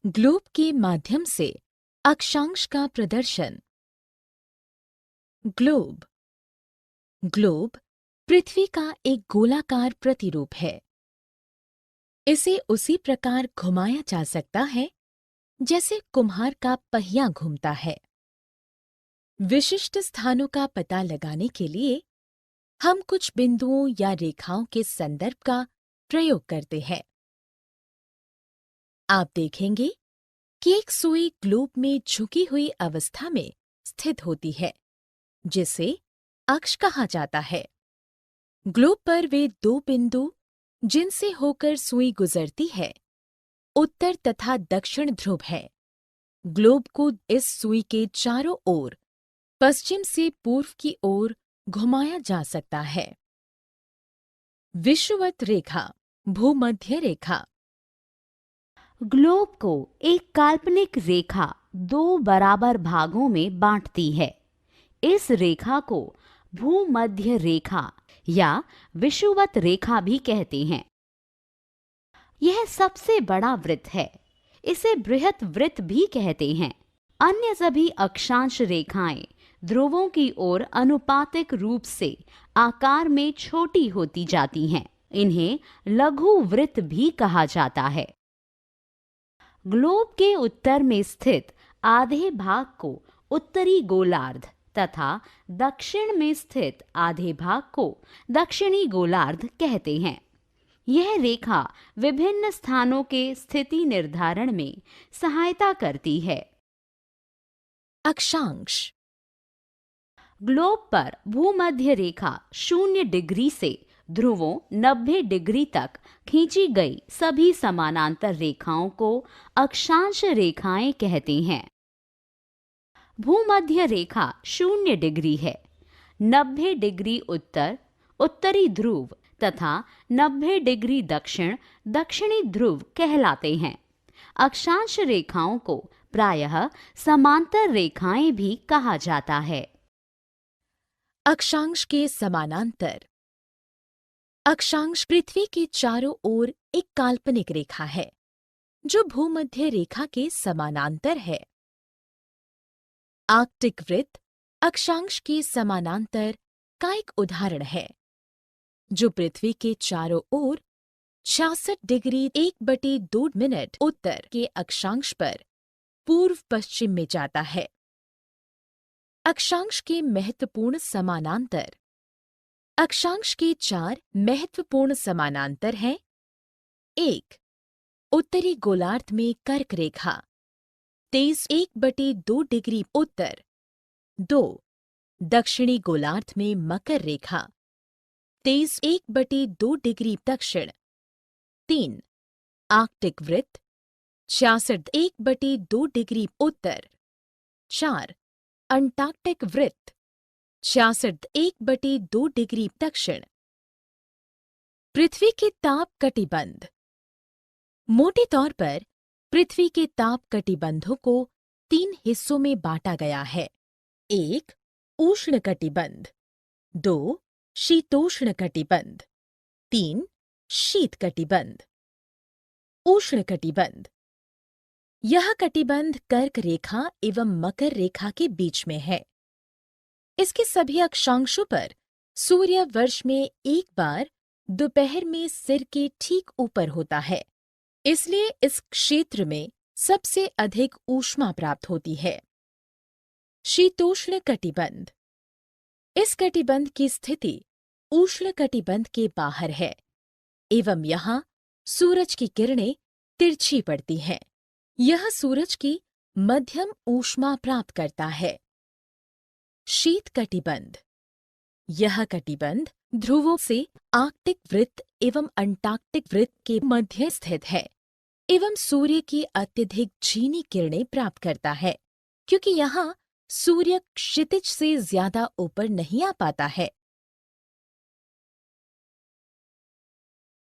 Globe के माध्यम से अक्षांश का प्रदर्शन। ग्लोब ग्लोब पृथ्वी का एक गोलाकार प्रतिरूप है। इसे उसी प्रकार घुमाया जा सकता है जैसे कुम्हार का पहिया घूमता है। विशिष्ट स्थानों का पता लगाने के लिए हम कुछ बिंदुओं या रेखाओं के संदर्भ का प्रयोग करते हैं। आप देखेंगे कि एक सुई ग्लोब में झुकी हुई अवस्था में स्थित होती है, जिसे अक्ष कहा जाता है। ग्लोब पर वे दो बिंदु जिनसे होकर सुई गुजरती है, उत्तर तथा दक्षिण ध्रुव है। ग्लोब को इस सुई के चारों ओर पश्चिम से पूर्व की ओर घुमाया जा सकता है। विषुवत रेखा, भूमध्य रेखा। ग्लोब को एक काल्पनिक रेखा दो बराबर भागों में बांटती है। इस रेखा को भूमध्य रेखा या विषुवत रेखा भी कहते हैं। यह सबसे बड़ा वृत्त है। इसे बृहत वृत्त भी कहते हैं। अन्य सभी अक्षांश रेखाएं ध्रुवों की ओर अनुपातिक रूप से आकार में छोटी होती जाती हैं। इन्हें लघु वृत्त भी कहा जाता है। ग्लोब के उत्तर में स्थित आधे भाग को उत्तरी गोलार्ध तथा दक्षिण में स्थित आधे भाग को दक्षिणी गोलार्ध कहते हैं। यह रेखा विभिन्न स्थानों के स्थिति निर्धारण में सहायता करती है। अक्षांश। ग्लोब पर भूमध्य रेखा 0 डिग्री से ध्रुवों 90 डिग्री तक खींची गई सभी समानांतर रेखाओं को अक्षांश रेखाएं कहते हैं। भूमध्य रेखा 0 डिग्री है। 90 डिग्री उत्तर उत्तरी ध्रुव तथा 90 डिग्री दक्षिण दक्षिणी ध्रुव कहलाते हैं। अक्षांश रेखाओं को प्रायः समांतर रेखाएं भी कहा जाता है। अक्षांश के समानांतर। अक्षांश पृथ्वी के चारों ओर एक काल्पनिक रेखा है जो भूमध्य रेखा के समानांतर है। आर्कटिक वृत्त अक्षांश के समानांतर का एक उदाहरण है, जो पृथ्वी के चारों ओर 66 डिग्री 1/2 उत्तर के अक्षांश पर पूर्व पश्चिम में जाता है। अक्षांश के महत्वपूर्ण समानांतर। अक्षांश के 4 महत्वपूर्ण समानांतर हैं। 1. उत्तरी गोलार्ध में कर्क रेखा 23 1/2 डिग्री उत्तर। 2. दक्षिणी गोलार्ध में मकर रेखा 23 1/2 डिग्री दक्षिण। 3. आर्कटिक वृत्त 66 1/2 डिग्री उत्तर। 4. अंटार्कटिक वृत्त 66 1/2 डिग्री दक्षिण। पृथ्वी के ताप कटिबंध। मोटे तौर पर पृथ्वी के ताप कटिबंधों को 3 हिस्सों में बांटा गया है। 1. उष्ण कटिबंध। 2. शीतोष्ण कटिबंध। 3. शीत कटिबंध। उष्ण कटिबंध। यह कटिबंध कर्क रेखा एवं मकर रेखा के बीच में है। इसके सभी अक्षांशों पर सूर्य वर्ष में एक बार दोपहर में सिर के ठीक ऊपर होता है, इसलिए इस क्षेत्र में सबसे अधिक ऊष्मा प्राप्त होती है। शीतोष्ण कटिबंध। इस कटिबंध की स्थिति उष्ण कटिबंध के बाहर है एवं यहाँ सूरज की किरणें तिरछी पड़ती हैं। यह सूरज की मध्यम ऊष्मा प्राप्त करता है। शीत कटिबंध। यह कटिबंध ध्रुवों से आर्कटिक वृत्त एवं अंटार्कटिक वृत्त के मध्य स्थित है एवं सूर्य की अत्यधिक झीनी किरणें प्राप्त करता है, क्योंकि यहाँ सूर्य क्षितिज से ज्यादा ऊपर नहीं आ पाता है।